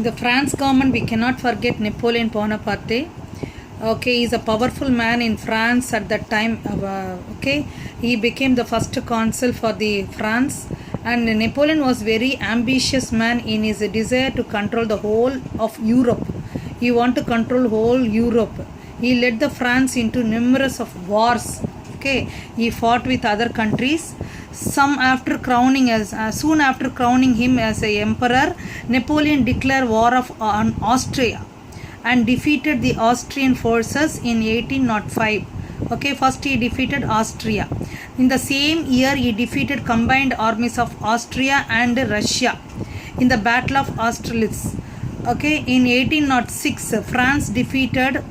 The France government, we cannot forget Napoleon Bonaparte. Okay, he's a powerful man in France at that time. Okay, he became the first consul for the France, and Napoleon was very ambitious man in his desire to control the whole of Europe. He want to control whole Europe. He led the France into numerous of wars. Okay, he fought with other countries. Soon after crowning him as a emperor, Napoleon declared war on Austria and defeated the Austrian forces in 1805. Okay, first he defeated Austria. In the same year, he defeated combined armies of Austria and Russia in the Battle of Austerlitz. Okay, in 1806, France defeated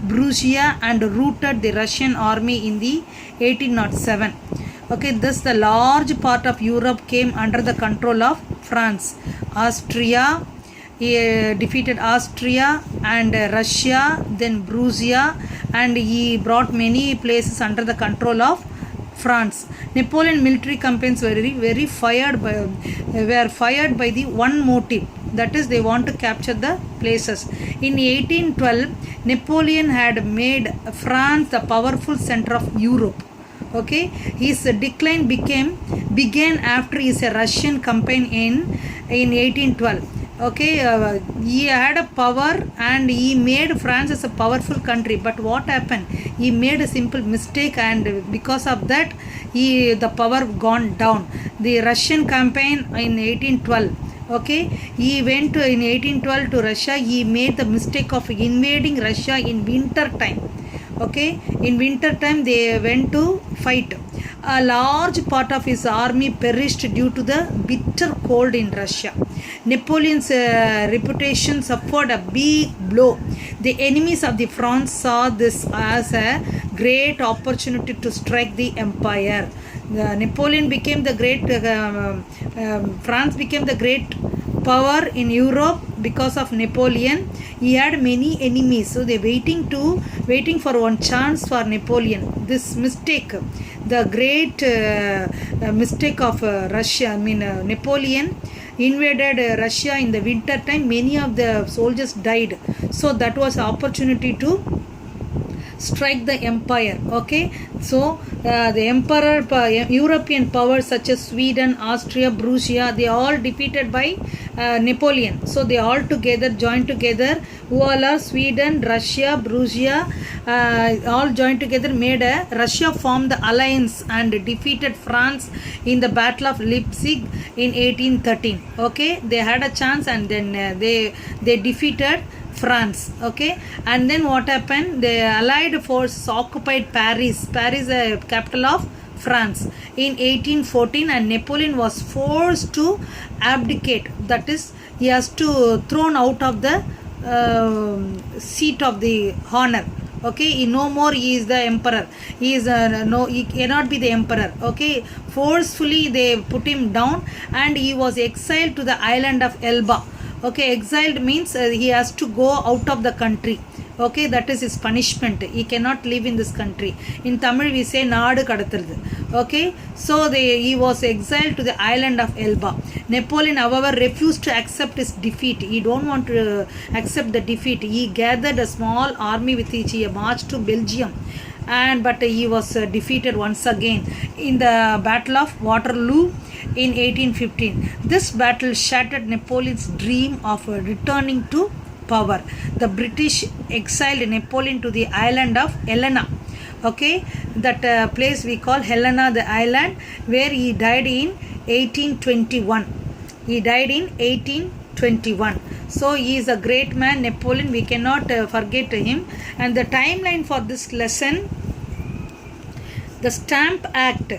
Prussia and routed the Russian army in the 1807. Okay, thus the large part of Europe came under the control of France. Austria, he defeated Austria and Russia, then Prussia, and he brought many places under the control of France. Napoleon military campaigns were very fired by the one motive, that is they want to capture the places. In 1812, Napoleon had made France the powerful center of Europe. Okay, his decline began after his Russian campaign in 1812. Okay, he had a power and he made France as a powerful country, but what happened, he made a simple mistake, and because of that the power gone down. The Russian campaign in 1812, okay, he went in 1812 to Russia. He made the mistake of invading Russia in winter time. Okay, in winter time they went to fight. A large part of his army perished due to the bitter cold in Russia. Napoleon's reputation suffered a big blow. The enemies of the France saw this as a great opportunity to strike the empire. Napoleon became the great France became the great power in Europe because of Napoleon. He had many enemies, so they waiting for one chance for Napoleon. This mistake, the great mistake of Russia, Napoleon invaded Russia in the winter time. Many of the soldiers died, so that was the opportunity to strike the empire. Okay, so the emperor, European powers such as Sweden, Austria, Prussia, they all defeated by Napoleon. So they all together joined together, who all are Sweden, Russia, Prussia, all joined together, made a Russia formed the alliance and defeated France in the Battle of Leipzig in 1813. Okay, they had a chance, and then they defeated France. Okay, and then what happened, the allied forces occupied Paris, capital of France, in 1814, and Napoleon was forced to abdicate, that is he has to thrown out of the seat of the honor. Okay, he no more he is the emperor, he is he cannot be the emperor. Okay, forcefully they put him down, and he was exiled to the island of Elba. Okay, exiled means he has to go out of the country. Okay, that is his punishment. He cannot live in this country. In Tamil we say naadu kadathirudu. Okay, so he was exiled to the island of Elba. Napoleon, however, refused to accept his defeat. He don't want to accept the defeat. He gathered a small army with which he marched to Belgium, but he was defeated once again in the Battle of Waterloo in 1815. This battle shattered Napoleon's dream of returning to power. The British exiled Napoleon to the island of Helena. Okay, that place we call Helena the island, where he died in 1821. He died in 1821. So he is a great man, Napoleon. We cannot forget him. And the timeline for this lesson: the Stamp Act